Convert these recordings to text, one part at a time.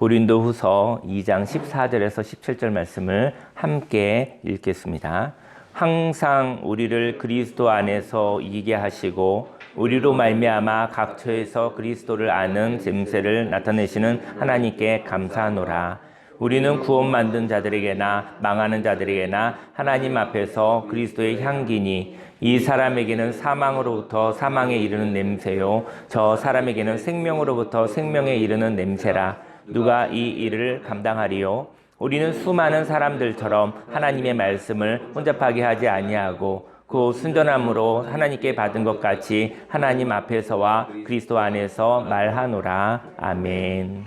고린도후서 2장 14절에서 17절 말씀을 함께 읽겠습니다. 항상 우리를 그리스도 안에서 이기게 하시고 우리로 말미암아 각처에서 그리스도를 아는 됨새를 나타내시는 하나님께 감사하노라. 우리는 구원 만든 자들에게나 망하는 자들에게나 하나님 앞에서 그리스도의 향기니 이 사람에게는 사망으로부터 사망에 이르는 냄새요 저 사람에게는 생명으로부터 생명에 이르는 냄새라. 누가 이 일을 감당하리요? 우리는 수많은 사람들처럼 하나님의 말씀을 혼잡하게 하지 아니하고 그 순전함으로 하나님께 받은 것 같이 하나님 앞에서와 그리스도 안에서 말하노라. 아멘.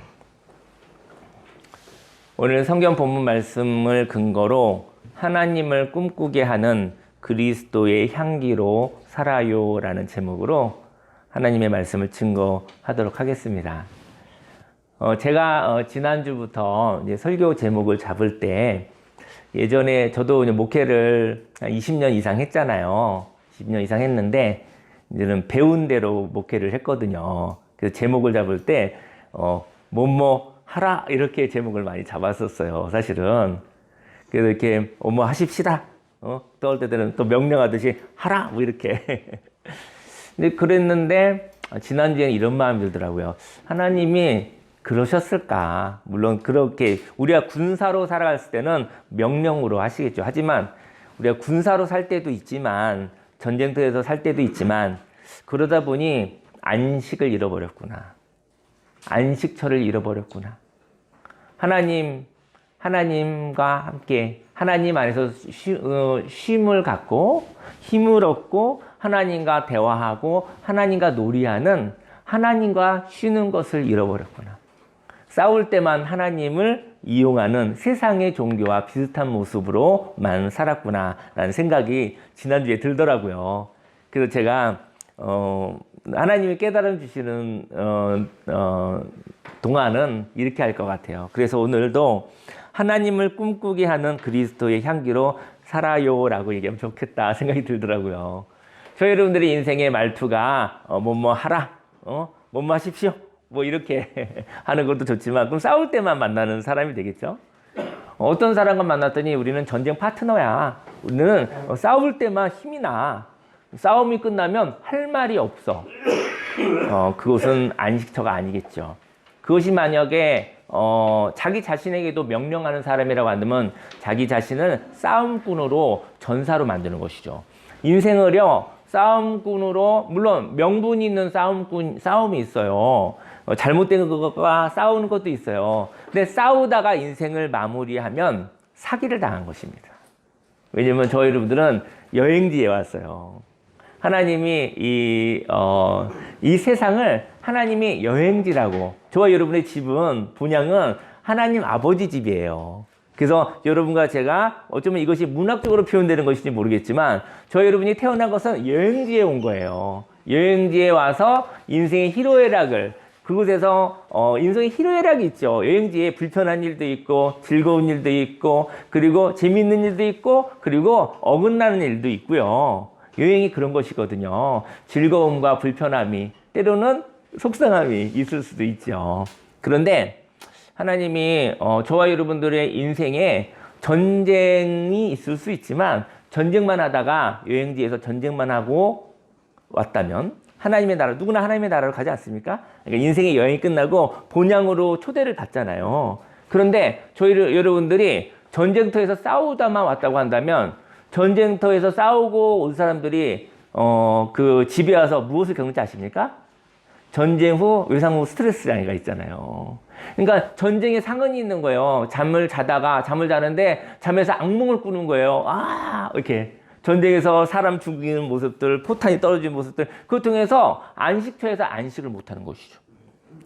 오늘 성경 본문 말씀을 근거로 하나님을 꿈꾸게 하는 그리스도의 향기로 살아요라는 제목으로 하나님의 말씀을 증거하도록 하겠습니다. 제가 지난주부터 이제 설교 제목을 잡을 때 예전에 저도 목회를 20년 이상 했잖아요. 20년 이상 했는데 이제는 배운 대로 목회를 했거든요. 그래서 제목을 잡을 때 뭐뭐 하라 이렇게 제목을 많이 잡았었어요. 사실은. 그래서 이렇게 뭐 하십시다. 또 할 때는 또 명령하듯이 하라 뭐 이렇게. 근데 그랬는데 지난주에는 이런 마음이 들더라고요. 하나님이 그러셨을까? 물론 그렇게 우리가 군사로 살아갔을 때는 명령으로 하시겠죠. 하지만 우리가 군사로 살 때도 있지만 전쟁터에서 살 때도 있지만 그러다 보니 안식을 잃어버렸구나. 안식처를 잃어버렸구나. 하나님과 함께 하나님 안에서 쉼을 갖고 힘을 얻고 하나님과 대화하고 하나님과 놀이하는 하나님과 쉬는 것을 잃어버렸구나. 싸울 때만 하나님을 이용하는 세상의 종교와 비슷한 모습으로만 살았구나라는 생각이 지난주에 들더라고요. 그래서 제가 하나님이 깨달음 주시는 동안은 이렇게 할 것 같아요. 그래서 오늘도 하나님을 꿈꾸게 하는 그리스도의 향기로 살아요라고 얘기하면 좋겠다 생각이 들더라고요. 저희 여러분들의 인생의 말투가 뭐뭐 하라, 뭐뭐 하십시오. 뭐 이렇게 하는 것도 좋지만 그럼 싸울 때만 만나는 사람이 되겠죠. 어떤 사람과 만났더니 우리는 전쟁 파트너야. 우리는 싸울 때만 힘이 나. 싸움이 끝나면 할 말이 없어. 그것은 안식처가 아니겠죠. 그것이 만약에 자기 자신에게도 명령하는 사람이라고 한다면 자기 자신을 싸움꾼으로 전사로 만드는 것이죠. 인생을요 싸움꾼으로 물론 명분이 있는 싸움이 있어요. 잘못된 것과 싸우는 것도 있어요. 근데 싸우다가 인생을 마무리하면 사기를 당한 것입니다. 왜냐면 저희 여러분들은 여행지에 왔어요. 하나님이 이 세상을 하나님이 여행지라고. 저와 여러분의 집은 분양은 하나님 아버지 집이에요. 그래서 여러분과 제가 어쩌면 이것이 문학적으로 표현되는 것인지 모르겠지만 저희 여러분이 태어난 것은 여행지에 온 거예요. 여행지에 와서 인생의 희로애락을 그곳에서 인생의 희로애락이 있죠. 여행지에 불편한 일도 있고 즐거운 일도 있고 그리고 재미있는 일도 있고 그리고 어긋나는 일도 있고요. 여행이 그런 것이거든요. 즐거움과 불편함이 때로는 속상함이 있을 수도 있죠. 그런데 하나님이 저와 여러분들의 인생에 전쟁이 있을 수 있지만 전쟁만 하다가 여행지에서 전쟁만 하고 왔다면 하나님의 나라, 누구나 하나님의 나라로 가지 않습니까? 그러니까 인생의 여행이 끝나고 본향으로 초대를 받잖아요. 그런데 저희 여러분들이 전쟁터에서 싸우다만 왔다고 한다면 전쟁터에서 싸우고 온 사람들이 그 집에 와서 무엇을 겪는지 아십니까? 전쟁 후 외상 후 스트레스 장애가 있잖아요. 그러니까 전쟁에 상흔이 있는 거예요. 잠을 자는데 잠에서 악몽을 꾸는 거예요. 이렇게 전쟁에서 사람 죽이는 모습들, 포탄이 떨어지는 모습들, 그것 통해서 안식처에서 안식을 못하는 것이죠.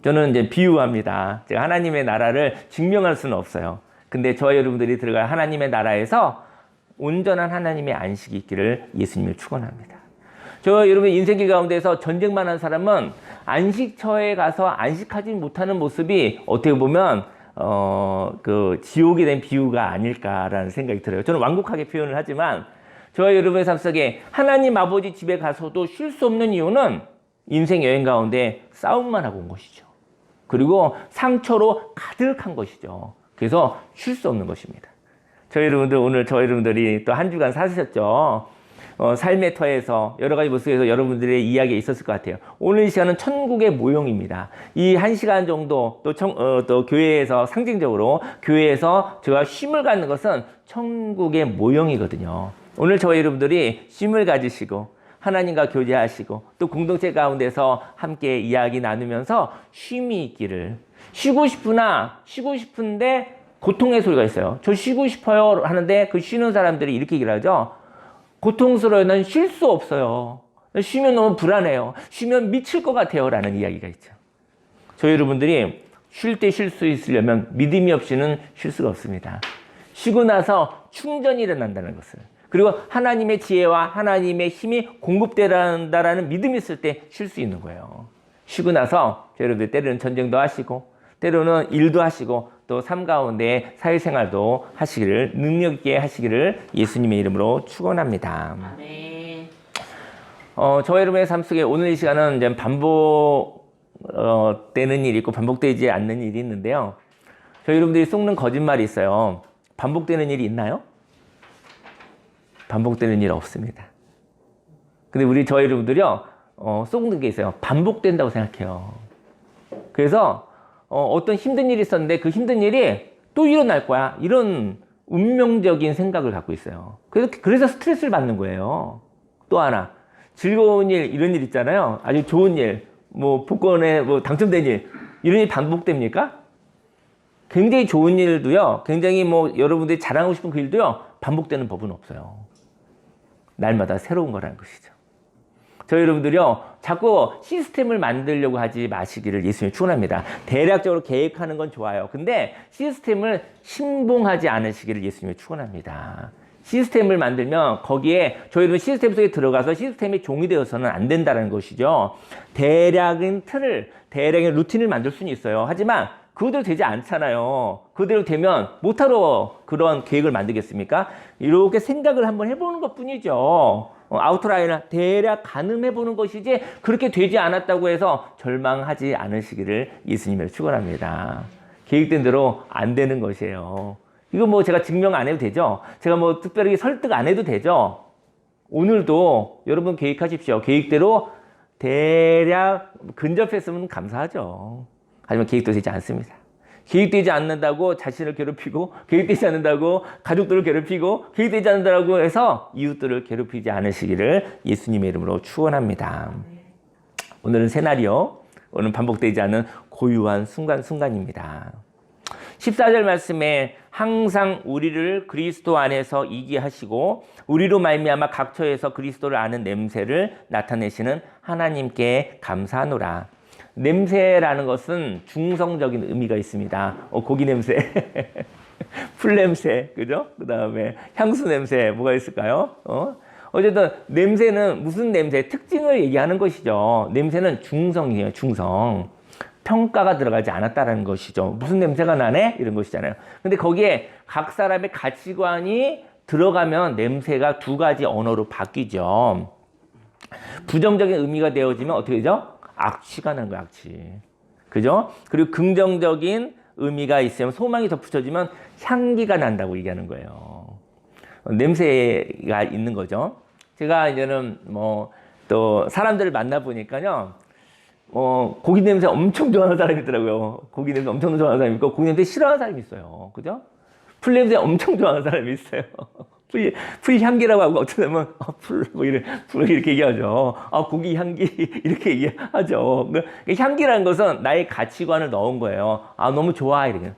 저는 이제 비유합니다. 제가 하나님의 나라를 증명할 수는 없어요. 근데 저와 여러분들이 들어갈 하나님의 나라에서 온전한 하나님의 안식이 있기를 예수님을 축원합니다. 저 여러분 인생길 가운데서 전쟁만 한 사람은 안식처에 가서 안식하지 못하는 모습이 어떻게 보면 그 지옥이 된 비유가 아닐까라는 생각이 들어요. 저는 완곡하게 표현을 하지만 저와 여러분의 삶 속에 하나님 아버지 집에 가서도 쉴 수 없는 이유는 인생 여행 가운데 싸움만 하고 온 것이죠. 그리고 상처로 가득한 것이죠. 그래서 쉴 수 없는 것입니다. 저희 여러분들이 또 한 주간 사셨죠. 삶의 터에서 여러 가지 모습에서 여러분들의 이야기가 있었을 것 같아요. 오늘 이 시간은 천국의 모형입니다. 이 한 시간 정도 또 교회에서 상징적으로 교회에서 제가 쉼을 갖는 것은 천국의 모형이거든요. 오늘 저희 여러분들이 쉼을 가지시고 하나님과 교제하시고 또 공동체 가운데서 함께 이야기 나누면서 쉼이 있기를, 쉬고 싶은데 고통의 소리가 있어요. 저 쉬고 싶어요 하는데 그 쉬는 사람들이 이렇게 얘기를 하죠. 고통스러워요. 난 쉴 수 없어요. 쉬면 너무 불안해요. 쉬면 미칠 것 같아요. 라는 이야기가 있죠. 저희 여러분들이 쉴 때 쉴 수 있으려면 믿음이 없이는 쉴 수가 없습니다. 쉬고 나서 충전이 일어난다는 것을, 그리고 하나님의 지혜와 하나님의 힘이 공급된다라는 믿음이 있을 때 쉴 수 있는 거예요. 쉬고 나서 여러분들 때로는 전쟁도 하시고 때로는 일도 하시고 또 삶 가운데 사회생활도 하시기를, 능력 있게 하시기를 예수님의 이름으로 축원합니다. 아멘. 저희 여러분의 삶 속에 오늘 이 시간은 이제 되는 일이 있고 반복되지 않는 일이 있는데요. 저희 여러분들이 속는 거짓말이 있어요. 반복되는 일이 있나요? 반복되는 일 없습니다. 근데 저희 여러분들이요, 속는 게 있어요. 반복된다고 생각해요. 그래서 어떤 힘든 일이 있었는데 그 힘든 일이 또 일어날 거야. 이런 운명적인 생각을 갖고 있어요. 그래서 스트레스를 받는 거예요. 또 하나, 즐거운 일, 이런 일 있잖아요. 아주 좋은 일, 복권에 당첨된 일, 이런 일 반복됩니까? 굉장히 좋은 일도요, 굉장히 여러분들이 자랑하고 싶은 그 일도요, 반복되는 법은 없어요. 날마다 새로운 거라는 것이죠. 저희 여러분들이요, 자꾸 시스템을 만들려고 하지 마시기를 예수님이 축원합니다. 대략적으로 계획하는 건 좋아요. 근데 시스템을 신봉하지 않으시기를 예수님이 축원합니다. 시스템을 만들면 거기에 저희 여러분 시스템 속에 들어가서 시스템이 종이 되어서는 안 된다는 것이죠. 대략적인 루틴을 만들 수는 있어요. 하지만 그대로 되지 않잖아요. 그대로 되면 못하러 그런 계획을 만들겠습니까? 이렇게 생각을 한번 해보는 것 뿐이죠. 아우트라인을 대략 가늠해보는 것이지 그렇게 되지 않았다고 해서 절망하지 않으시기를 예수님을 축원합니다. 계획된 대로 안 되는 것이에요. 이거 제가 증명 안 해도 되죠? 제가 특별히 설득 안 해도 되죠? 오늘도 여러분 계획하십시오. 계획대로 대략 근접했으면 감사하죠. 하지만 계획도 되지 않습니다. 계획되지 않는다고 자신을 괴롭히고, 계획되지 않는다고 가족들을 괴롭히고, 계획되지 않는다고 해서 이웃들을 괴롭히지 않으시기를 예수님의 이름으로 축원합니다. 오늘은 새날이요. 오늘 반복되지 않는 고유한 순간입니다. 14절 말씀에 항상 우리를 그리스도 안에서 이기게 하시고 우리로 말미암아 각처에서 그리스도를 아는 냄새를 나타내시는 하나님께 감사하노라. 냄새라는 것은 중성적인 의미가 있습니다. 고기 냄새, 풀 냄새, 그죠? 그 다음에 향수 냄새, 뭐가 있을까요? 어쨌든 냄새는 무슨 냄새, 특징을 얘기하는 것이죠. 냄새는 중성이에요, 중성. 평가가 들어가지 않았다는 것이죠. 무슨 냄새가 나네? 이런 것이잖아요. 근데 거기에 각 사람의 가치관이 들어가면 냄새가 두 가지 언어로 바뀌죠. 부정적인 의미가 되어지면 어떻게 되죠? 악취가 나는 거야, 악취. 그죠? 그리고 긍정적인 의미가 있으면, 소망이 덧붙여지면 향기가 난다고 얘기하는 거예요. 냄새가 있는 거죠. 제가 이제는 또 사람들을 만나보니까요, 고기 냄새 엄청 좋아하는 사람이 있더라고요. 고기 냄새 엄청 좋아하는 사람이 있고, 고기 냄새 싫어하는 사람이 있어요. 그죠? 풀 냄새 엄청 좋아하는 사람이 있어요. 풀 향기라고 하고, 어쩌면, 풀 이렇게 얘기하죠. 고기 향기, 이렇게 얘기하죠. 향기라는 것은 나의 가치관을 넣은 거예요. 너무 좋아, 이렇게.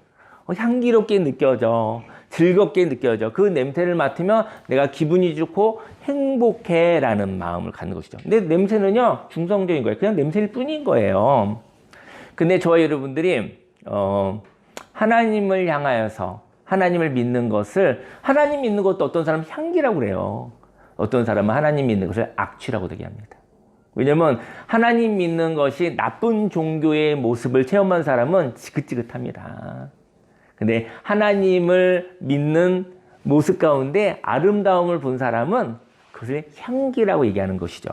향기롭게 느껴져. 즐겁게 느껴져. 그 냄새를 맡으면 내가 기분이 좋고 행복해 라는 마음을 갖는 것이죠. 근데 냄새는요, 중성적인 거예요. 그냥 냄새일 뿐인 거예요. 근데 저와 여러분들이, 하나님을 향하여서 하나님을 믿는 것을, 하나님 믿는 것도 어떤 사람은 향기라고 그래요. 어떤 사람은 하나님 믿는 것을 악취라고 얘기합니다. 왜냐면 하나님 믿는 것이 나쁜 종교의 모습을 체험한 사람은 지긋지긋합니다. 근데 하나님을 믿는 모습 가운데 아름다움을 본 사람은 그것을 향기라고 얘기하는 것이죠.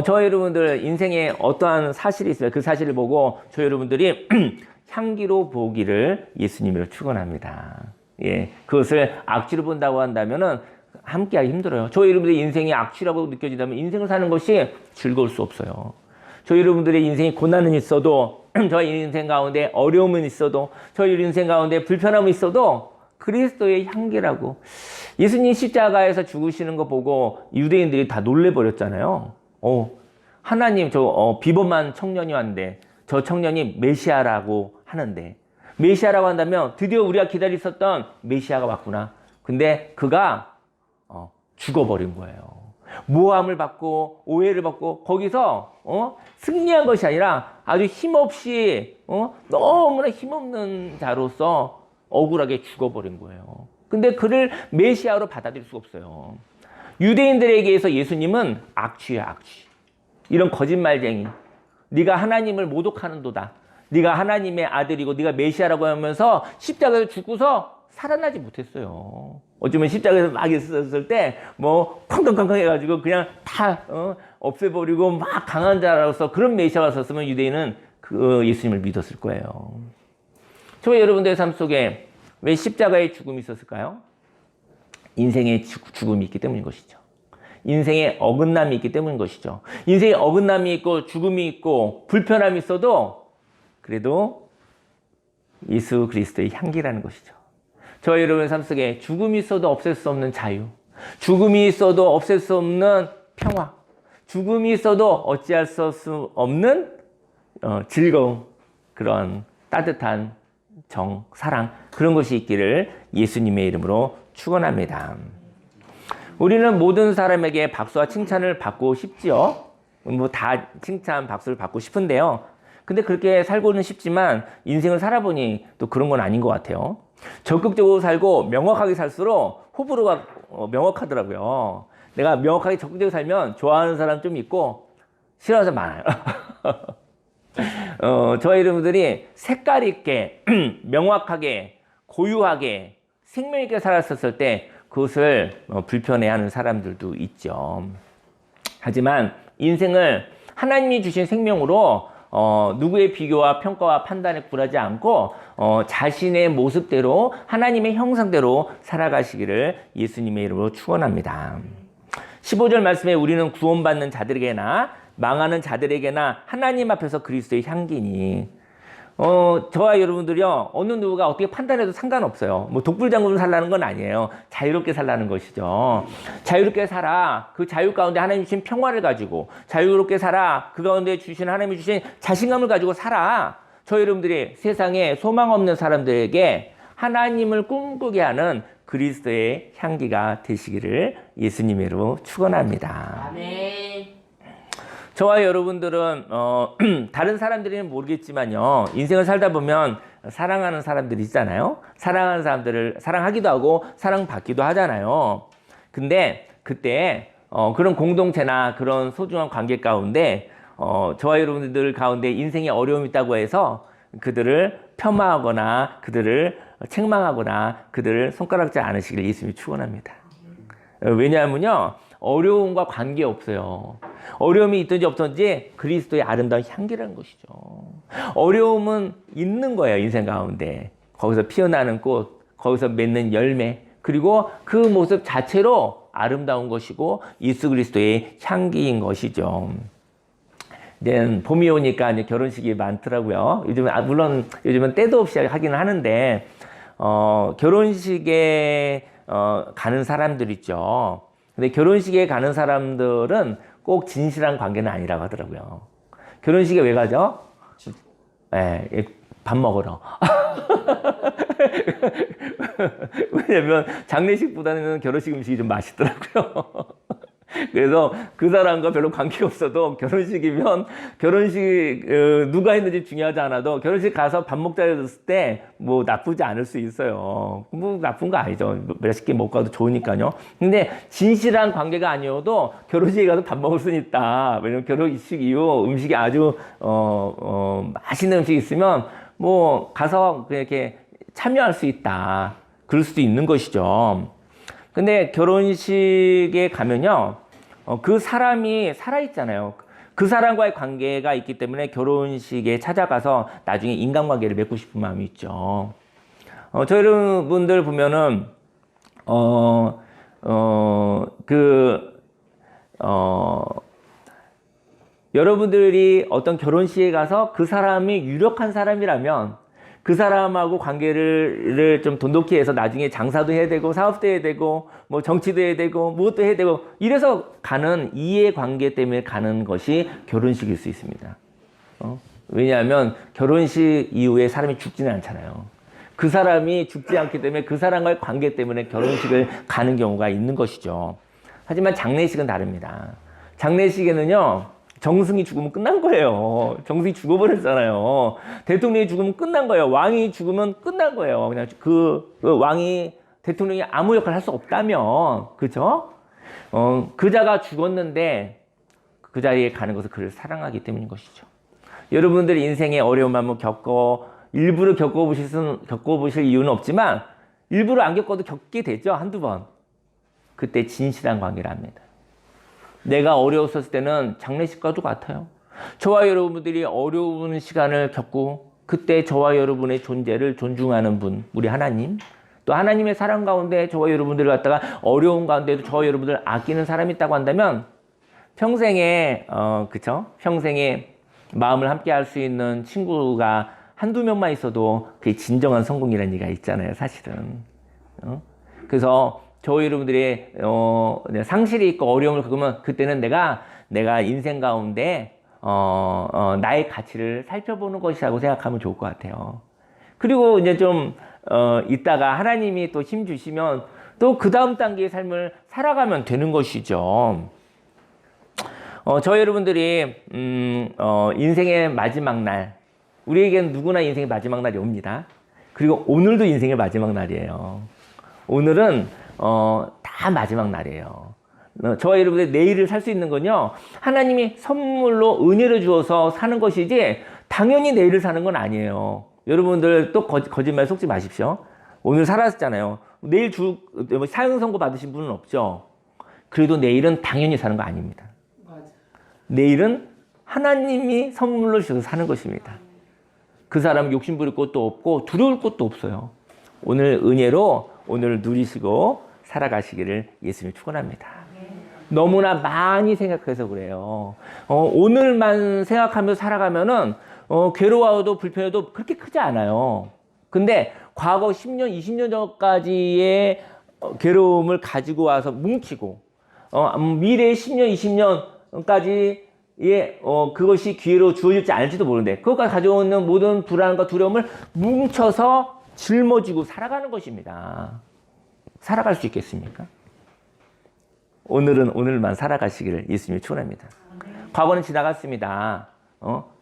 저 여러분들 인생에 어떠한 사실이 있어요. 그 사실을 보고 저 여러분들이 향기로 보기를 예수님으로 축원합니다. 예, 그것을 악취로 본다고 한다면은 함께하기 힘들어요. 저 여러분들의 인생이 악취라고 느껴진다면 인생을 사는 것이 즐거울 수 없어요. 저 여러분들의 인생에 고난은 있어도, 저 인생 가운데 어려움은 있어도, 저 인생 가운데 불편함이 있어도 그리스도의 향기라고. 예수님 십자가에서 죽으시는 거 보고 유대인들이 다 놀래버렸잖아요. 하나님 비범한 청년이 왔는데 저 청년이 메시아라고 하는데, 메시아라고 한다면 드디어 우리가 기다렸었던 메시아가 왔구나. 근데 그가 죽어버린 거예요. 모함을 받고 오해를 받고 거기서 승리한 것이 아니라 아주 힘없이 너무나 힘없는 자로서 억울하게 죽어버린 거예요. 근데 그를 메시아로 받아들일 수가 없어요. 유대인들에게서 예수님은 악취야, 악취. 이런 거짓말쟁이. 네가 하나님을 모독하는도다. 네가 하나님의 아들이고 네가 메시아라고 하면서 십자가에서 죽고서 살아나지 못했어요. 어쩌면 십자가에서 막 있었을 때 뭐 쾅쾅쾅쾅 해가지고 그냥 다 없애버리고 막 강한 자로서 그런 메시아가 섰으면 유대인은 그 예수님을 믿었을 거예요. 저 여러분들의 삶 속에 왜 십자가의 죽음이 있었을까요? 인생의 죽음이 있기 때문인 것이죠. 인생에 어긋남이 있기 때문인 것이죠. 인생에 어긋남이 있고 죽음이 있고 불편함이 있어도 그래도 예수 그리스도의 향기라는 것이죠. 저 여러분의 삶 속에 죽음이 있어도 없앨 수 없는 자유, 죽음이 있어도 없앨 수 없는 평화, 죽음이 있어도 어찌할 수 없는 즐거움, 그런 따뜻한 정, 사랑, 그런 것이 있기를 예수님의 이름으로 축원합니다. 우리는 모든 사람에게 박수와 칭찬을 받고 싶지요. 뭐 다 칭찬, 박수를 받고 싶은데요. 근데 그렇게 살고는 싶지만 인생을 살아보니 또 그런 건 아닌 것 같아요. 적극적으로 살고 명확하게 살수록 호불호가 명확하더라고요. 내가 명확하게 적극적으로 살면 좋아하는 사람 좀 있고 싫어하는 사람 많아요. 저희 여러분들이 색깔 있게 명확하게 고유하게 생명 있게 살았었을 때 그것을 불편해하는 사람들도 있죠. 하지만 인생을 하나님이 주신 생명으로 누구의 비교와 평가와 판단에 굴하지 않고 자신의 모습대로 하나님의 형상대로 살아가시기를 예수님의 이름으로 축원합니다. 15절 말씀에 우리는 구원받는 자들에게나 망하는 자들에게나 하나님 앞에서 그리스도의 향기니, 저와 여러분들이요, 어느 누구가 어떻게 판단해도 상관없어요. 뭐 독불장군을 살라는 건 아니에요. 자유롭게 살라는 것이죠. 자유롭게 살아. 그 자유 가운데 하나님 주신 평화를 가지고 자유롭게 살아. 그 가운데 주신 하나님이 주신 자신감을 가지고 살아. 저 여러분들이 세상에 소망 없는 사람들에게 하나님을 꿈꾸게 하는 그리스도의 향기가 되시기를 예수님으로 축원합니다. 아멘. 저와 여러분들은 다른 사람들은 모르겠지만요, 인생을 살다 보면 사랑하는 사람들이 있잖아요. 사랑하는 사람들을 사랑하기도 하고 사랑받기도 하잖아요. 근데 그때 그런 공동체나 그런 소중한 관계 가운데 저와 여러분들 가운데 인생에 어려움이 있다고 해서 그들을 폄하하거나 그들을 책망하거나 그들을 손가락질 않으시길 예수님이 축원합니다. 왜냐하면요, 어려움과 관계없어요. 어려움이 있든지 없든지 그리스도의 아름다운 향기라는 것이죠. 어려움은 있는 거예요, 인생 가운데. 거기서 피어나는 꽃, 거기서 맺는 열매, 그리고 그 모습 자체로 아름다운 것이고 예수 그리스도의 향기인 것이죠. 이제 봄이 오니까 이제 결혼식이 많더라고요. 요즘은 물론 요즘은 때도 없이 하기는 하는데 결혼식에 가는 사람들 있죠. 근데 결혼식에 가는 사람들은 꼭 진실한 관계는 아니라고 하더라고요. 결혼식에 왜 가죠? 밥 먹으러. 왜냐면 장례식보다는 결혼식 음식이 좀 맛있더라고요. 그래서 그 사람과 별로 관계가 없어도 결혼식이면 결혼식 누가 했는지 중요하지 않아도 결혼식 가서 밥 먹자 했을 때 뭐 나쁘지 않을 수 있어요. 뭐 나쁜 거 아니죠. 맛있게 먹고 가도 좋으니까요. 근데 진실한 관계가 아니어도 결혼식에 가서 밥 먹을 수는 있다. 왜냐면 결혼식 이후 음식이 아주 맛있는 음식이 있으면 뭐 가서 이렇게 참여할 수 있다. 그럴 수도 있는 것이죠. 근데 결혼식에 가면요, 그 사람이 살아있잖아요. 그 사람과의 관계가 있기 때문에 결혼식에 찾아가서 나중에 인간관계를 맺고 싶은 마음이 있죠. 저희 여러분들 보면은, 여러분들이 어떤 결혼식에 가서 그 사람이 유력한 사람이라면 그 사람하고 관계를 좀 돈독히 해서 나중에 장사도 해야 되고 사업도 해야 되고 뭐 정치도 해야 되고 무엇도 해야 되고 이래서 가는 이해관계 때문에 가는 것이 결혼식일 수 있습니다. 왜냐하면 결혼식 이후에 사람이 죽지는 않잖아요. 그 사람이 죽지 않기 때문에 그 사람과의 관계 때문에 결혼식을 가는 경우가 있는 것이죠. 하지만 장례식은 다릅니다. 장례식에는요, 정승이 죽으면 끝난 거예요. 정승이 죽어버렸잖아요. 대통령이 죽으면 끝난 거예요. 왕이 죽으면 끝난 거예요. 그냥 그 왕이 대통령이 아무 역할을 할 수 없다면, 그죠? 그 자가 죽었는데 그 자리에 가는 것은 그를 사랑하기 때문인 것이죠. 여러분들이 인생에 어려움 한번 일부러 겪어보실 이유는 없지만 일부러 안 겪어도 겪게 되죠. 한두 번. 그때 진실한 관계를 합니다. 내가 어려웠을 때는 장례식과도 같아요. 저와 여러분들이 어려운 시간을 겪고 그때 저와 여러분의 존재를 존중하는 분, 우리 하나님, 또 하나님의 사랑 가운데 저와 여러분들을 갖다가 어려운 가운데도 저와 여러분들을 아끼는 사람이 있다고 한다면 평생에 그쵸? 평생에 마음을 함께 할 수 있는 친구가 한두 명만 있어도 그게 진정한 성공이라는 얘기가 있잖아요, 사실은. 그래서 저 여러분들의 상실이 있고 어려움을 겪으면 그때는 내가 인생 가운데 나의 가치를 살펴보는 것이라고 생각하면 좋을 것 같아요. 그리고 이제 좀 있다가 하나님이 또 힘 주시면 또 그 다음 단계의 삶을 살아가면 되는 것이죠. 저 여러분들이 인생의 마지막 날, 우리에게는 누구나 인생의 마지막 날이 옵니다. 그리고 오늘도 인생의 마지막 날이에요. 오늘은 다 마지막 날이에요. 저와 여러분들 내일을 살 수 있는 건요, 하나님이 선물로 은혜를 주어서 사는 것이지 당연히 내일을 사는 건 아니에요. 여러분들 또 거짓말 속지 마십시오. 오늘 살았잖아요. 내일 사형 선고 받으신 분은 없죠. 그래도 내일은 당연히 사는 거 아닙니다. 맞아. 내일은 하나님이 선물로 주셔서 사는 것입니다. 그 사람은 욕심 부릴 것도 없고 두려울 것도 없어요. 오늘 은혜로 오늘을 누리시고 살아가시기를 예수님이 축원합니다. 너무나 많이 생각해서 그래요. 오늘만 생각하면서 살아가면은 괴로워도 불편해도 그렇게 크지 않아요. 근데 과거 10년, 20년 전까지의 괴로움을 가지고 와서 뭉치고 미래 10년, 20년까지 그것이 기회로 주어질지 않을지도 모르는데 그것과 가져오는 모든 불안과 두려움을 뭉쳐서 짊어지고 살아가는 것입니다. 살아갈 수 있겠습니까? 오늘은 오늘만 살아가시기를 예수님이 축원합니다. 과거는 지나갔습니다.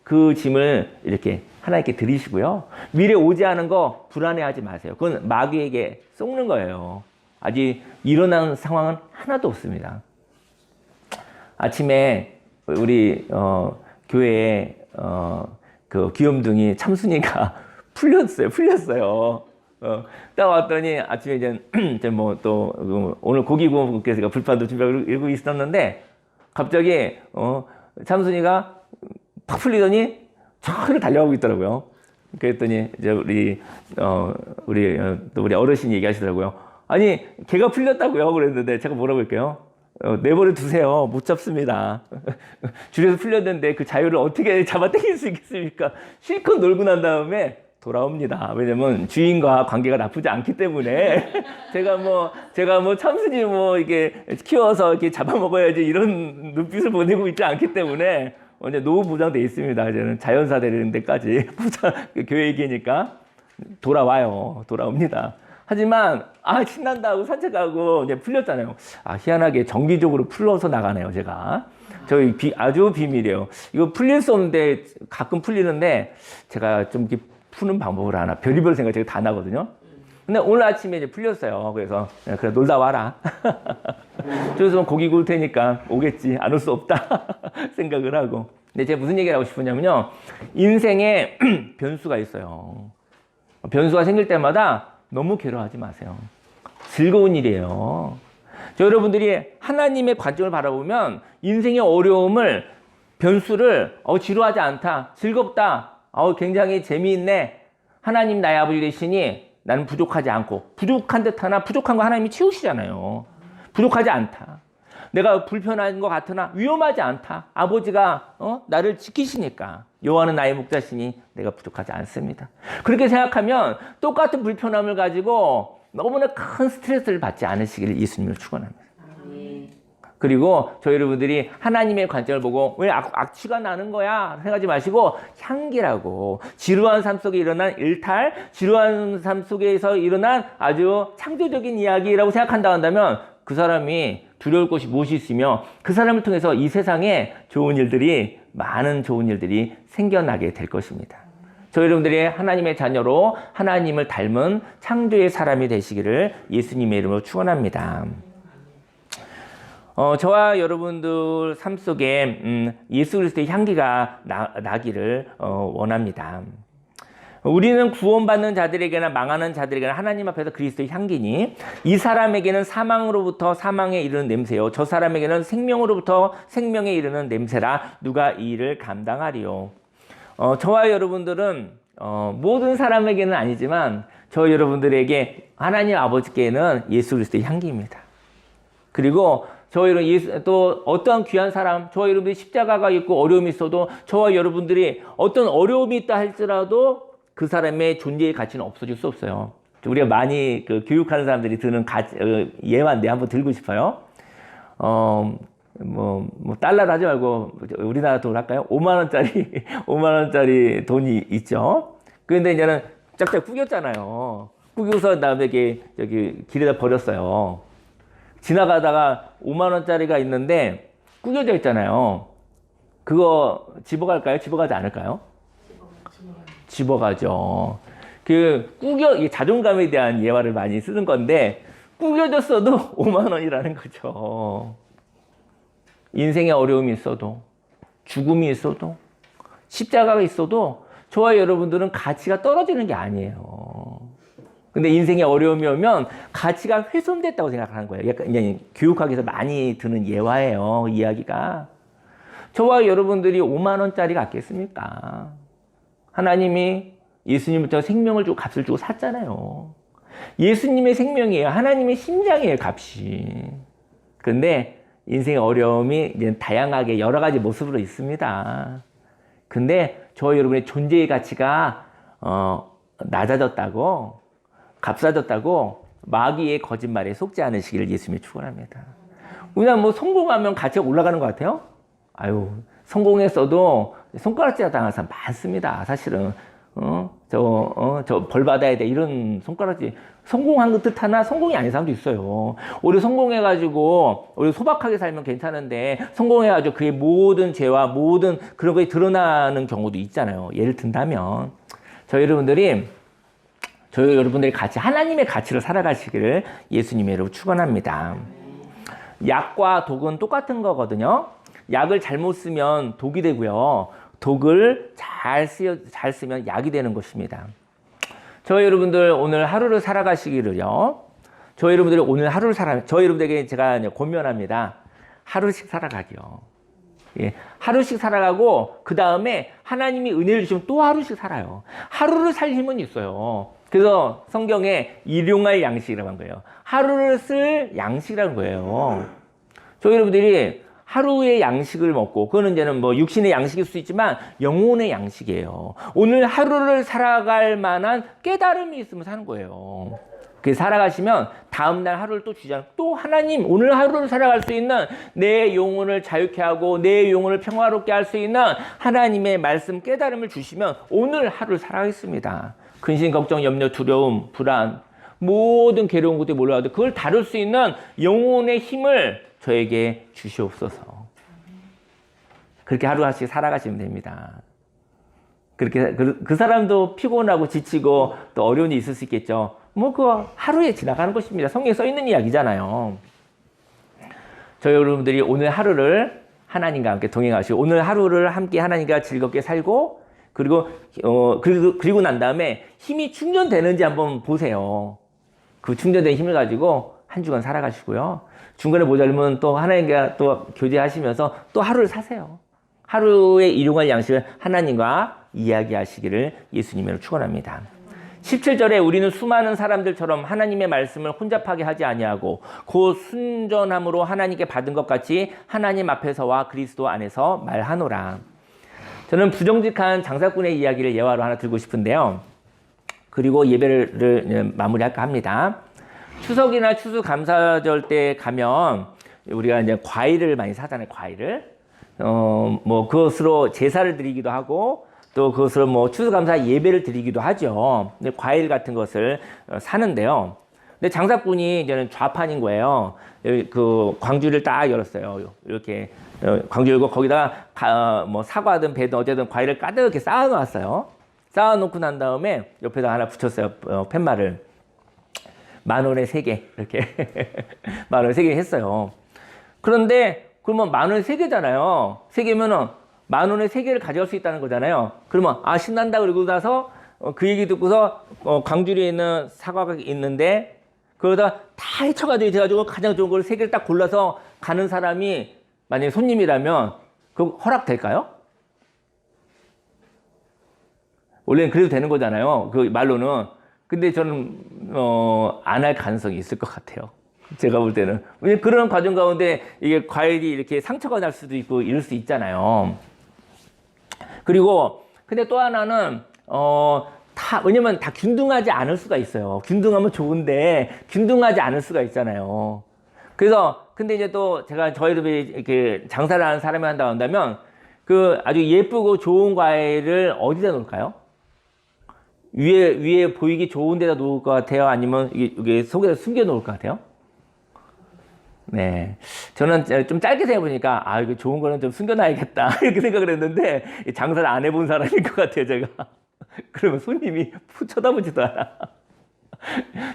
그 짐을 이렇게 하나님께 드리시고요. 미래 오지 않은 거 불안해하지 마세요. 그건 마귀에게 속는 거예요. 아직 일어난 상황은 하나도 없습니다. 아침에 우리 교회에 그 귀염둥이 참순이가 풀렸어요. 딱 왔더니 아침에 이제 뭐 또 오늘 고기 구워 먹겠으니까 불판도 준비하고 있었는데 갑자기 참순이가 팍 풀리더니 저를 달려가고 있더라고요. 그랬더니 이제 우리 어르신이 얘기하시더라고요. 아니 걔가 풀렸다고요? 그랬는데 제가 뭐라고 할게요? 내버려 두세요. 못 잡습니다. 줄에서 풀렸는데 그 자유를 어떻게 잡아 당길 수 있겠습니까? 실컷 놀고 난 다음에 돌아옵니다. 왜냐면 주인과 관계가 나쁘지 않기 때문에 제가 뭐 참순이 이게 키워서 이렇게 잡아먹어야지 이런 눈빛을 보내고 있지 않기 때문에 이제 노후 보장돼 있습니다. 이제는 자연사 되는 데까지 교회 얘기니까 돌아옵니다. 하지만 신난다 하고 산책하고 이제 풀렸잖아요. 희한하게 정기적으로 풀러서 나가네요. 제가 저희 아주 비밀이에요. 이거 풀릴 수 없는데 가끔 풀리는데 제가 좀 이렇게 푸는 방법을 하나 별의별 생각 제가 다 나거든요. 근데 오늘 아침에 이제 풀렸어요. 그래서 그래 놀다 와라. 그래서 고기 구울 테니까 오겠지. 안 올 수 없다 생각을 하고. 근데 제가 무슨 얘기를 하고 싶으냐면요. 인생에 변수가 있어요. 변수가 생길 때마다 너무 괴로워하지 마세요. 즐거운 일이에요. 저 여러분들이 하나님의 관점을 바라보면 인생의 어려움을 변수를 지루하지 않다, 즐겁다, 굉장히 재미있네. 하나님 나의 아버지 되시니 나는 부족하지 않고 부족한 듯하나 부족한 거 하나님이 채우시잖아요. 부족하지 않다. 내가 불편한 것 같으나 위험하지 않다. 아버지가 나를 지키시니까. 여호와는 나의 목자시니 내가 부족하지 않습니다. 그렇게 생각하면 똑같은 불편함을 가지고 너무나 큰 스트레스를 받지 않으시기를 예수님을 축원합니다. 그리고 저희 여러분들이 하나님의 관점을 보고 왜 악취가 나는 거야 생각하지 마시고 향기라고, 지루한 삶 속에 일어난 일탈, 지루한 삶 속에서 일어난 아주 창조적인 이야기라고 생각한다 한다면 그 사람이 두려울 것이 무엇이 있으며 그 사람을 통해서 이 세상에 좋은 일들이, 많은 좋은 일들이 생겨나게 될 것입니다. 저희 여러분들이 하나님의 자녀로 하나님을 닮은 창조의 사람이 되시기를 예수님의 이름으로 축원합니다. 저와 여러분들 삶 속에 예수 그리스도의 향기가 나기를 원합니다. 우리는 구원받는 자들에게나 망하는 자들에게나 하나님 앞에서 그리스도의 향기니 이 사람에게는 사망으로부터 사망에 이르는 냄새요 저 사람에게는 생명으로부터 생명에 이르는 냄새라 누가 이 일을 감당하리요. 저와 여러분들은 모든 사람에게는 아니지만 저 여러분들에게 하나님 아버지께는 예수 그리스도의 향기입니다. 그리고 저희는 또 어떠한 귀한 사람, 저와 여러분들이 십자가가 있고 어려움이 있어도 저와 여러분들이 어떤 어려움이 있다 할지라도 그 사람의 존재의 가치는 없어질 수 없어요. 우리가 많이 교육하는 사람들이 드는 예화인데 한번 들고 싶어요. 달러로 하지 말고 우리나라 돈 할까요? 5만원짜리 돈이 있죠. 그런데 이제는 짝짝 구겼잖아요. 구겨서 다음에 여기 길에다 버렸어요. 지나가다가 5만원짜리가 있는데 구겨져 있잖아요. 그거 집어갈까요? 집어가지 않을까요? 집어가죠. 이게 자존감에 대한 예화를 많이 쓰는 건데, 구겨졌어도 5만원이라는 거죠. 인생에 어려움이 있어도, 죽음이 있어도, 십자가가 있어도, 저와 여러분들은 가치가 떨어지는 게 아니에요. 근데 인생에 어려움이 오면 가치가 훼손됐다고 생각하는 거예요. 약간 그냥 교육학에서 많이 드는 예화예요, 이야기가. 저와 여러분들이 5만원짜리 같겠습니까? 하나님이 예수님부터 생명을 주고 값을 주고 샀잖아요. 예수님의 생명이에요. 하나님의 심장이에요, 값이. 근데 인생의 어려움이 이제 다양하게 여러 가지 모습으로 있습니다. 근데 저와 여러분의 존재의 가치가 낮아졌다고, 값싸졌다고 마귀의 거짓말에 속지 않으시기를 예수님이 축원합니다. 우리가 성공하면 가치가 올라가는 것 같아요? 성공했어도 손가락질 당한 사람 많습니다. 사실은 저 벌 받아야 돼 이런 손가락질, 성공한 것 뜻 하나 성공이 아닌 사람도 있어요. 우리 성공해가지고 우리 소박하게 살면 괜찮은데 성공해가지고 그의 모든 죄와 모든 그런 것이 드러나는 경우도 있잖아요. 예를 든다면 저희 여러분들이 같이 하나님의 가치로 살아가시기를 예수님의 이름으로 축원합니다. 약과 독은 똑같은 거거든요. 약을 잘못 쓰면 독이 되고요. 독을 잘 쓰면 약이 되는 것입니다. 저희 여러분들 오늘 하루를 살아가시기를요. 저희 여러분들에게 제가 권면합니다. 하루씩 살아가기요. 예, 하루씩 살아가고 그 다음에 하나님이 은혜를 주시면 또 하루씩 살아요. 하루를 살 힘은 있어요. 그래서 성경에 일용할 양식이라고 한 거예요. 하루를 쓸 양식이라는 거예요. 저희 여러분들이 하루의 양식을 먹고, 그거는 이제는 육신의 양식일 수 있지만 영혼의 양식이에요. 오늘 하루를 살아갈 만한 깨달음이 있으면 사는 거예요. 그렇게 살아가시면 다음날 하루를 또 주잖아요. 또 하나님 오늘 하루를 살아갈 수 있는, 내 영혼을 자유케 하고 내 영혼을 평화롭게 할 수 있는 하나님의 말씀 깨달음을 주시면 오늘 하루를 살아가겠습니다. 근심, 걱정, 염려, 두려움, 불안, 모든 괴로운 것들이 몰려와도 그걸 다룰 수 있는 영혼의 힘을 저에게 주시옵소서. 그렇게 하루하루씩 살아가시면 됩니다. 그렇게 그 사람도 피곤하고 지치고 또 어려운 일이 있을 수 있겠죠. 그거 하루에 지나가는 것입니다. 성경에 써 있는 이야기잖아요. 저희 여러분들이 오늘 하루를 하나님과 함께 동행하시고 오늘 하루를 함께 하나님과 즐겁게 살고 그리고 난 다음에 힘이 충전되는지 한번 보세요. 그 충전된 힘을 가지고 한 주간 살아가시고요. 중간에 모자르면 또 하나님과 또 교제하시면서 또 하루를 사세요. 하루에 일용할 양식을 하나님과 이야기하시기를 예수님으로 축원합니다. 17절에 우리는 수많은 사람들처럼 하나님의 말씀을 혼잡하게 하지 아니하고 곧 순전함으로 하나님께 받은 것 같이 하나님 앞에서와 그리스도 안에서 말하노라. 저는 부정직한 장사꾼의 이야기를 예화로 하나 들고 싶은데요. 그리고 예배를 마무리할까 합니다. 추석이나 추수감사절 때 가면 우리가 이제 과일을 많이 사잖아요. 과일을. 뭐 그것으로 제사를 드리기도 하고 또 그것으로 뭐 추수감사 예배를 드리기도 하죠. 근데 과일 같은 것을 사는데요. 근데 장사꾼이 이제는 좌판인 거예요. 그 광주를 딱 열었어요. 이렇게 광주 열고 거기다가 뭐 사과든 배든 어쨌든 과일을 가득히 쌓아놓았어요. 쌓아놓고 난 다음에 옆에다 하나 붙였어요. 팻말을. 10,000원에 3개 이렇게 10,000원에 3개 했어요. 그런데 그러면 10,000원에 3개잖아요. 3개면은 10,000원에 3개를 가져갈 수 있다는 거잖아요. 그러면 아 신난다 그러고 나서 그 얘기 듣고서 광주리에 있는 사과가 있는데 그러다 다 헤쳐가지고 가장 좋은 걸 3개를 딱 골라서 가는 사람이 만약에 손님이라면 그 허락될까요? 원래는 그래도 되는 거잖아요. 그 말로는. 근데 저는 안 할 가능성이 있을 것 같아요. 제가 볼 때는. 왜냐면 그런 과정 가운데 이게 과일이 이렇게 상처가 날 수도 있고 이럴 수 있잖아요. 그리고 근데 또 하나는 왜냐면 다 균등하지 않을 수가 있어요. 균등하면 좋은데 균등하지 않을 수가 있잖아요. 그래서 근데 이제 또 제가 저희들이 이렇게 장사를 하는 사람이 한다면 그 아주 예쁘고 좋은 과일을 어디다 놓을까요? 위에 보이기 좋은 데다 놓을 것 같아요? 아니면 이게 속에다 숨겨 놓을 것 같아요? 네. 저는 좀 짧게 생각해보니까, 이거 좋은 거는 좀 숨겨놔야겠다. 이렇게 생각을 했는데, 장사를 안 해본 사람인 것 같아요, 제가. 그러면 손님이 쳐다보지도 않아.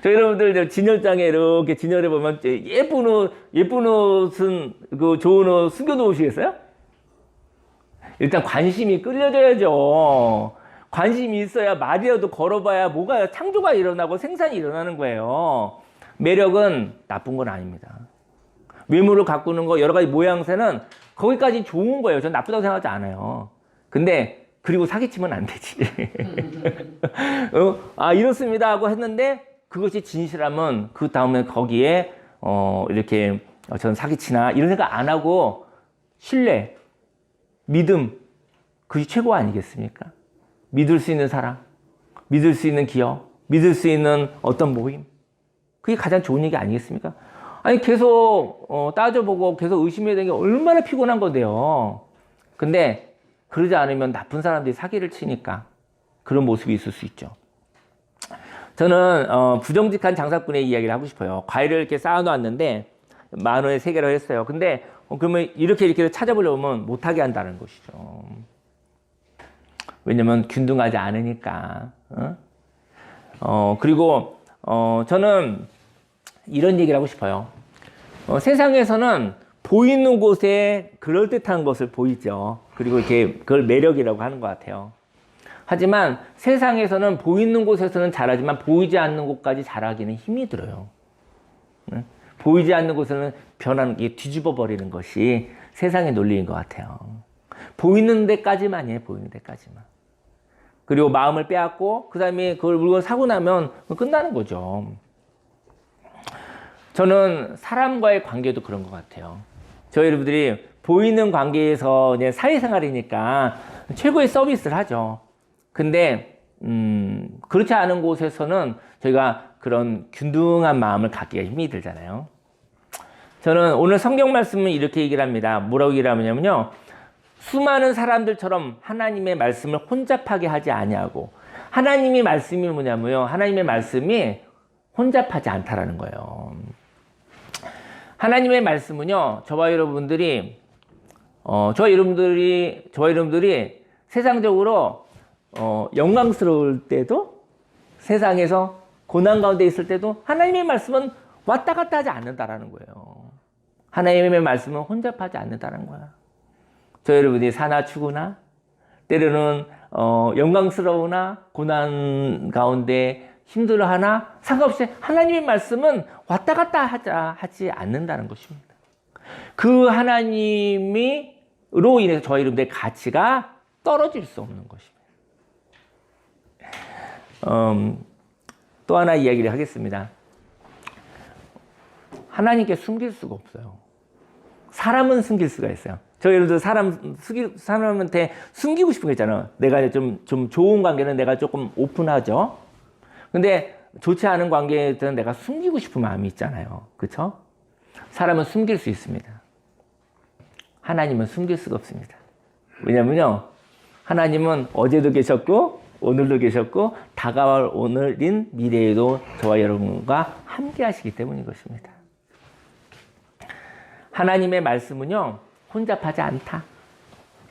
저 여러분들 진열장에 이렇게 진열해보면 예쁜 옷은, 그 좋은 옷 숨겨놓으시겠어요? 일단 관심이 끌려져야죠. 관심이 있어야 말이라도 걸어봐야 뭐가 창조가 일어나고 생산이 일어나는 거예요. 매력은 나쁜 건 아닙니다. 외모를 가꾸는 거 여러 가지 모양새는 거기까지 좋은 거예요. 전 나쁘다고 생각하지 않아요. 근데 그리고 사기치면 안 되지. 이렇습니다 하고 했는데 그것이 진실하면 그 다음에 거기에 이렇게 저는 사기치나 이런 생각 안 하고 신뢰, 믿음 그게 최고 아니겠습니까? 믿을 수 있는 사람, 믿을 수 있는 기업, 믿을 수 있는 어떤 모임 그게 가장 좋은 얘기 아니겠습니까? 아니 계속 따져보고 계속 의심해야 되는 게 얼마나 피곤한 건데요. 근데 그러지 않으면 나쁜 사람들이 사기를 치니까 그런 모습이 있을 수 있죠. 저는 부정직한 장사꾼의 이야기를 하고 싶어요. 과일을 이렇게 쌓아놓았는데 10,000원에 3개로 했어요. 근데 그러면 이렇게 찾아보려면 못하게 한다는 것이죠. 왜냐면 균등하지 않으니까. 그리고 저는 이런 얘기를 하고 싶어요. 세상에서는 보이는 곳에 그럴듯한 것을 보이죠. 그리고 이렇게 그걸 매력이라고 하는 것 같아요. 하지만 세상에서는 보이는 곳에서는 잘하지만 보이지 않는 곳까지 잘하기는 힘이 들어요. 보이지 않는 곳에는 변하는 게 뒤집어 버리는 것이 세상의 논리인 것 같아요. 보이는 데까지만 해, 보이는 데까지만. 그리고 마음을 빼앗고 그 다음에 그걸 물건 사고 나면 끝나는 거죠. 저는 사람과의 관계도 그런 것 같아요. 저희 여러분들이 보이는 관계에서 이제 사회생활이니까 최고의 서비스를 하죠. 근데 그렇지 않은 곳에서는 저희가 그런 균등한 마음을 갖기가 힘이 들잖아요. 저는 오늘 성경 말씀은 이렇게 얘기를 합니다. 뭐라고 얘기를 하냐면요. 수많은 사람들처럼 하나님의 말씀을 혼잡하게 하지 아니하고 하나님의 말씀이 뭐냐면요. 하나님의 말씀이 혼잡하지 않다라는 거예요. 하나님의 말씀은요. 저와 여러분들이 세상적으로 영광스러울 때도 세상에서 고난 가운데 있을 때도 하나님의 말씀은 왔다 갔다 하지 않는다라는 거예요. 하나님의 말씀은 혼잡하지 않는다는 거야. 저 여러분이 사나 추구나 때로는 영광스러우나 고난 가운데 힘들어하나 상관없이 하나님의 말씀은 왔다 갔다 하지 않는다는 것입니다. 그 하나님으로 인해서 저희 여러분들의 가치가 떨어질 수 없는 것입니다. 또 하나 이야기를 하겠습니다. 하나님께 숨길 수가 없어요. 사람은 숨길 수가 있어요. 저희 예를 들어 사람한테 숨기고 싶은 거 있잖아요. 내가 좀 좋은 관계는 내가 조금 오픈하죠. 근데 좋지 않은 관계에서는 내가 숨기고 싶은 마음이 있잖아요. 그렇죠? 사람은 숨길 수 있습니다. 하나님은 숨길 수가 없습니다. 왜냐면요, 하나님은 어제도 계셨고 오늘도 계셨고 다가올 오늘인 미래에도 저와 여러분과 함께 하시기 때문인 것입니다. 하나님의 말씀은요, 혼잡하지 않다.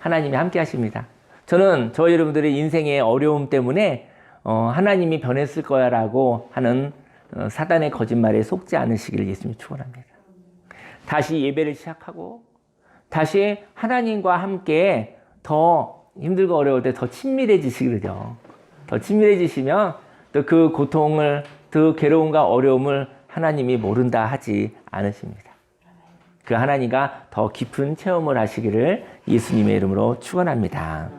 하나님이 함께 하십니다. 저는 저희 여러분들의 인생의 어려움 때문에 하나님이 변했을 거야 라고 하는 사단의 거짓말에 속지 않으시기를 예수님이 축원합니다. 다시 예배를 시작하고 다시 하나님과 함께 더 힘들고 어려울 때 더 친밀해지시기를요. 더 친밀해지시면 또 그 고통을, 그 괴로움과 어려움을 하나님이 모른다 하지 않으십니다. 그 하나님과 더 깊은 체험을 하시기를 예수님의 이름으로 축원합니다.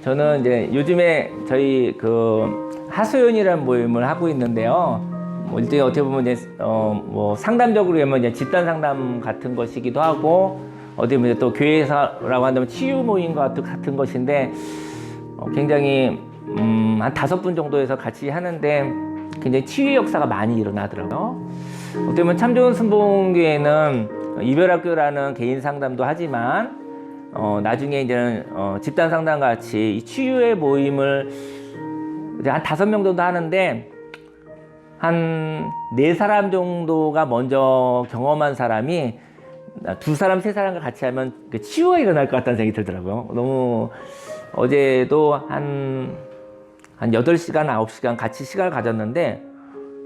저는 이제 요즘에 저희 그 하소연이라는 모임을 하고 있는데요. 일종의 어떻게 보면 이제 뭐 상담적으로 하면 이제 집단 상담 같은 것이기도 하고, 어떻게 보면 또 교회에서라고 한다면 치유 모임과 같은 것인데, 굉장히 한 5분 정도에서 같이 하는데 굉장히 치유 역사가 많이 일어나더라고요. 어떻게 보면 참 좋은 순복음교회는 이별학교라는 개인 상담도 하지만 나중에 이제는 집단 상담 같이 이 치유의 모임을 이제 한 5명 정도 하는데, 한 4사람 정도가 먼저 경험한 사람이 2사람, 3사람과 같이 하면 그 치유가 일어날 것 같다는 생각이 들더라고요. 너무 어제도 한 8시간, 9시간 같이 시간을 가졌는데,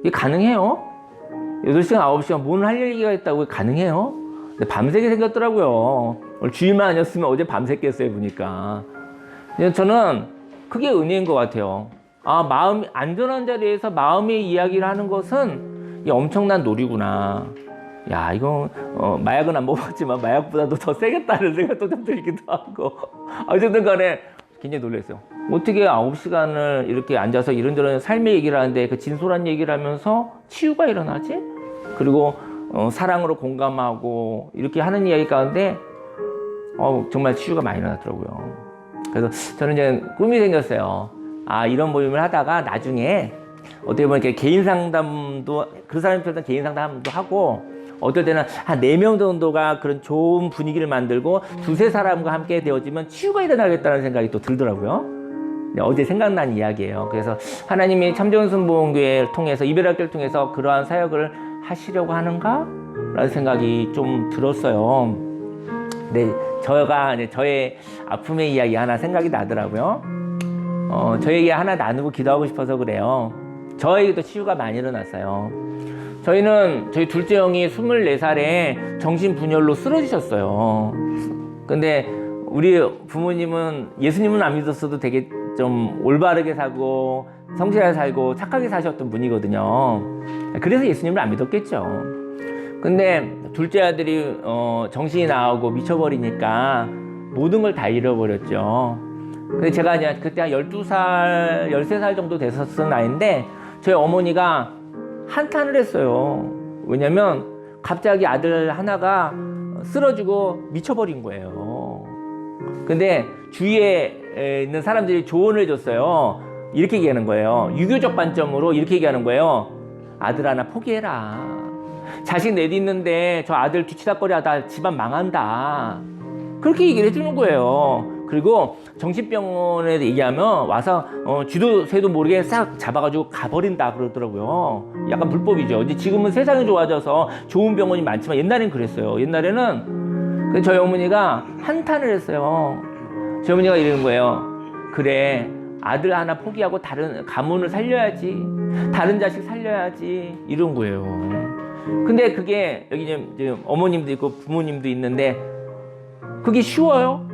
이게 가능해요? 8시간, 9시간 뭔 할 얘기가 있다고 가능해요? 근데 밤새게 생겼더라고요. 오늘 주일만 아니었으면 어제 밤새겠어요, 보니까. 저는 그게 은혜인 것 같아요. 마음이 안전한 자리에서 마음의 이야기를 하는 것은 엄청난 놀이구나. 야, 이거 마약은 안 먹었지만 마약보다도 더 세겠다는 생각도 좀 들기도 하고. 어쨌든 간에 굉장히 놀랐어요. 어떻게 9시간을 이렇게 앉아서 이런저런 삶의 얘기를 하는데 그 진솔한 얘기를 하면서 치유가 일어나지? 그리고 사랑으로 공감하고 이렇게 하는 이야기 가운데 정말 치유가 많이 일어나더라고요. 그래서 저는 이제 꿈이 생겼어요. 이런 모임을 하다가 나중에 어떻게 보면 이렇게 개인 상담도, 그 사람이 필요한 개인 상담도 하고, 어떨 때는 한 4명 정도가 그런 좋은 분위기를 만들고 2-3사람과 함께 되어지면 치유가 일어나겠다는 생각이 또 들더라고요. 어제 생각난 이야기예요. 그래서 하나님이 참좋은 순복음교회를 통해서, 이별학교를 통해서 그러한 사역을 하시려고 하는가? 라는 생각이 좀 들었어요. 근데 저의 아픔의 이야기 하나 생각이 나더라고요. 저에게 하나 나누고 기도하고 싶어서 그래요. 저에게도 치유가 많이 일어났어요. 저희 둘째 형이 24살에 정신분열로 쓰러지셨어요. 근데 우리 부모님은, 예수님은 안 믿었어도 되게 좀 올바르게 살고 성실하게 살고 착하게 사셨던 분이거든요. 그래서 예수님을 안 믿었겠죠. 근데 둘째 아들이 정신이 나가고 미쳐버리니까 모든 걸 다 잃어버렸죠. 근데 제가 이제 그때 한 12살, 13살 정도 됐었던 나이인데, 저희 어머니가 한탄을 했어요. 왜냐면 갑자기 아들 하나가 쓰러지고 미쳐버린 거예요. 근데 주위에 있는 사람들이 조언을 해줬어요. 이렇게 얘기하는 거예요. 유교적 관점으로 이렇게 얘기하는 거예요. 아들 하나 포기해라. 자식 내딛는데 저 아들 뒤치다꺼리 하다 집안 망한다. 그렇게 얘기를 해주는 거예요. 그리고 정신병원에 얘기하면 와서 쥐도 새도 모르게 싹 잡아가지고 가버린다 그러더라고요. 약간 불법이죠. 이제 지금은 세상이 좋아져서 좋은 병원이 많지만 옛날엔 그랬어요. 옛날에는 저희 어머니가 한탄을 했어요. 저희 어머니가 이러는 거예요. 그래, 아들 하나 포기하고 다른 가문을 살려야지, 다른 자식 살려야지, 이런 거예요. 근데 그게 여기 이제 어머님도 있고 부모님도 있는데 그게 쉬워요?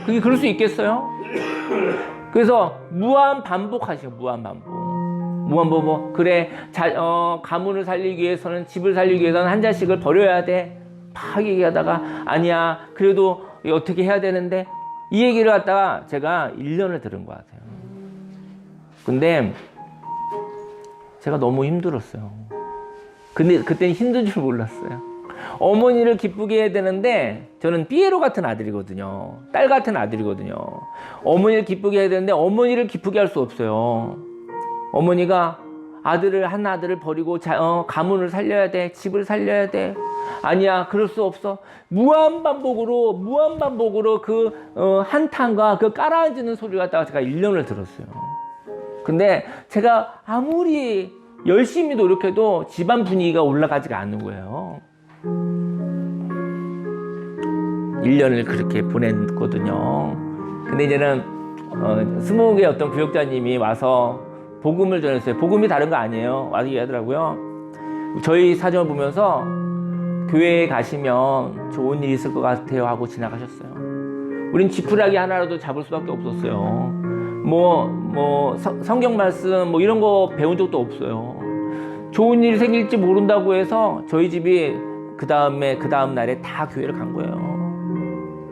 그게 그럴 수 있겠어요? 그래서 무한 반복하시죠. 무한 반복. 무한부모. 그래, 가문을 살리기 위해서는, 집을 살리기 위해서는 한 자식을 버려야 돼. 막 얘기하다가, 아니야, 그래도 어떻게 해야 되는데, 이 얘기를 갖다가 제가 1년을 들은 것 같아요. 근데 제가 너무 힘들었어요. 근데 그때는 힘든 줄 몰랐어요. 어머니를 기쁘게 해야 되는데, 저는 삐에로 같은 아들이거든요. 딸 같은 아들이거든요. 어머니를 기쁘게 해야 되는데 어머니를 기쁘게 할 수 없어요. 어머니가 한 아들을 버리고 가문을 살려야 돼. 집을 살려야 돼. 아니야, 그럴 수 없어. 무한반복으로 그 한탄과 그 깔아앉는 소리를 갖다가 제가 1년을 들었어요. 근데 제가 아무리 열심히 노력해도 집안 분위기가 올라가지가 않는 거예요. 1년을 그렇게 보냈거든요. 근데 이제는 20개 어떤 부역자님이 와서 복음을 전했어요. 복음이 다른 거 아니에요. 와서 얘기하더라고요. 저희 사정을 보면서 교회에 가시면 좋은 일이 있을 것 같아요 하고 지나가셨어요. 우린 지푸라기 하나라도 잡을 수밖에 없었어요. 성경 말씀 이런 거 배운 적도 없어요. 좋은 일이 생길지 모른다고 해서 저희 집이 그 다음 날에 다 교회를 간 거예요.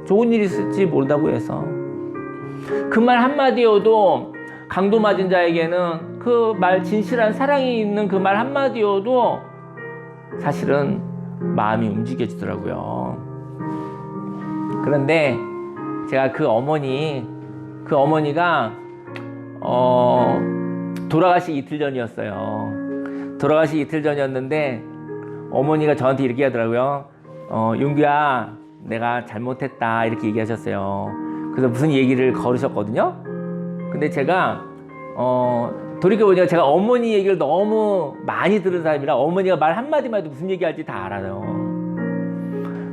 좋은 일이 있을지 모른다고 해서. 그 말 한마디여도 강도 맞은 자에게는 그 말, 진실한 사랑이 있는 그 말 한마디여도 사실은 마음이 움직여지더라고요. 그런데 제가 그 어머니가 돌아가시기 이틀 전이었어요. 돌아가시기 이틀 전이었는데 어머니가 저한테 이렇게 하더라고요. 윤규야, 내가 잘못했다 이렇게 얘기하셨어요. 그래서 무슨 얘기를 걸으셨거든요. 근데 제가 돌이켜보니까 제가 어머니 얘기를 너무 많이 들은 사람이라 어머니가 말 한마디만 해도 무슨 얘기할지 다 알아요.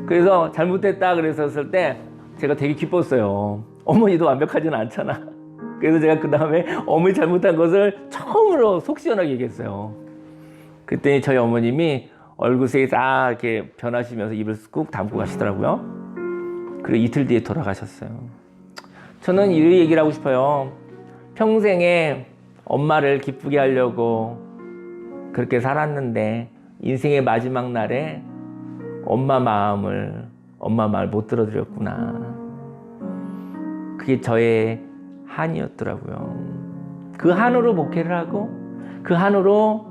그래서 잘못했다 그랬었을 때 제가 되게 기뻤어요. 어머니도 완벽하지는 않잖아. 그래서 제가 그 다음에 어머니 잘못한 것을 처음으로 속 시원하게 얘기했어요. 그때 저희 어머님이 얼굴색이 딱 이렇게 변하시면서 입을 꾹 담고 가시더라고요. 그리고 이틀 뒤에 돌아가셨어요. 저는 이 얘기를 하고 싶어요. 평생에 엄마를 기쁘게 하려고 그렇게 살았는데 인생의 마지막 날에 엄마 마음을 못 들어드렸구나. 그게 저의 한이었더라고요. 그 한으로 목회를 하고, 그 한으로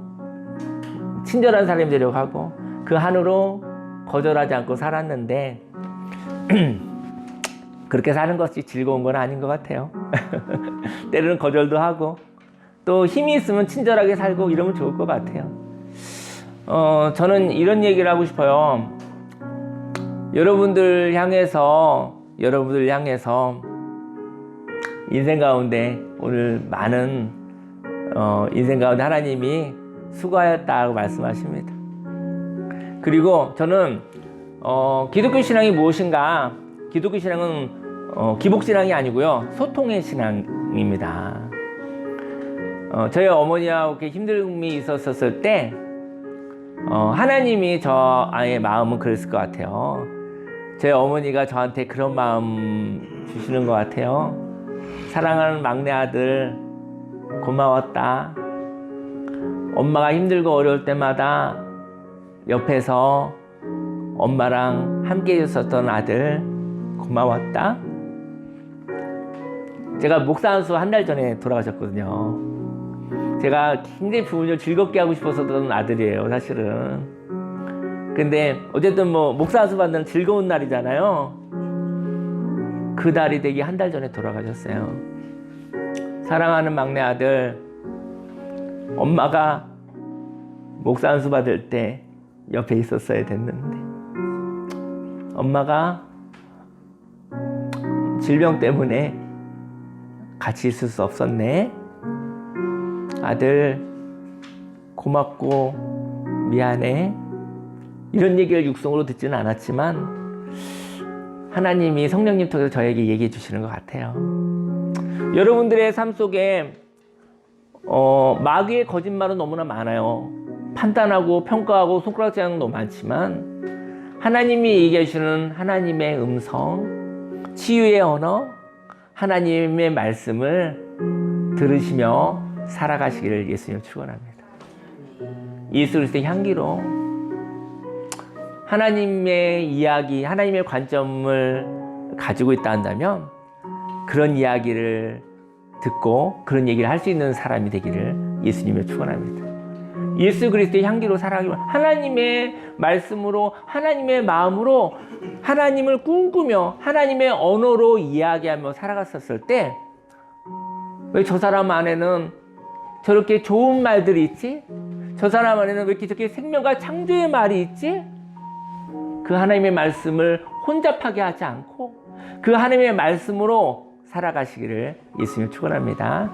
친절한 사람이 되려고 하고, 그 한으로 거절하지 않고 살았는데 그렇게 사는 것이 즐거운 건 아닌 것 같아요. 때로는 거절도 하고 또 힘이 있으면 친절하게 살고 이러면 좋을 것 같아요. 저는 이런 얘기를 하고 싶어요. 여러분들 향해서 인생 가운데 오늘 많은 인생 가운데 하나님이 수고하였다고 말씀하십니다. 그리고 저는 기독교 신앙이 무엇인가? 기독교 신앙은 기복 신앙이 아니고요, 소통의 신앙입니다. 저희 어머니하고 이렇게 힘듦이 있었을 때 하나님이 저의 마음은 그랬을 것 같아요. 저희 어머니가 저한테 그런 마음 주시는 것 같아요. 사랑하는 막내 아들 고마웠다. 엄마가 힘들고 어려울 때마다 옆에서 엄마랑 함께 있었던 아들 고마웠다. 제가 목사 안수 한 달 전에 돌아가셨거든요. 제가 굉장히 부모님을 즐겁게 하고 싶었던 아들이에요, 사실은. 근데 어쨌든 목사 안수 받는 즐거운 날이잖아요. 그 날이 되기 한 달 전에 돌아가셨어요. 사랑하는 막내 아들, 엄마가 목사 안수 받을 때 옆에 있었어야 됐는데 엄마가 질병 때문에 같이 있을 수 없었네. 아들 고맙고 미안해. 이런 얘기를 육성으로 듣지는 않았지만 하나님이 성령님 통해서 저에게 얘기해 주시는 것 같아요. 여러분들의 삶 속에 마귀의 거짓말은 너무나 많아요. 판단하고 평가하고 손가락질하는 건 너무 많지만 하나님이 얘기해 주시는 하나님의 음성, 치유의 언어, 하나님의 말씀을 들으시며 살아가시기를 예수님 축원합니다. 예수 그리스도의 향기로 하나님의 이야기, 하나님의 관점을 가지고 있다 한다면 그런 이야기를 듣고 그런 얘기를 할 수 있는 사람이 되기를 예수님을 축원합니다. 예수 그리스도의 향기로 살아가기로 하나님의 말씀으로 하나님의 마음으로 하나님을 꿈꾸며 하나님의 언어로 이야기하며 살아갔었을 때 왜 저 사람 안에는 저렇게 좋은 말들이 있지? 저 사람 안에는 왜 이렇게 저렇게 생명과 창조의 말이 있지? 그 하나님의 말씀을 혼잡하게 하지 않고 그 하나님의 말씀으로 살아가시기를 예수님 축원합니다.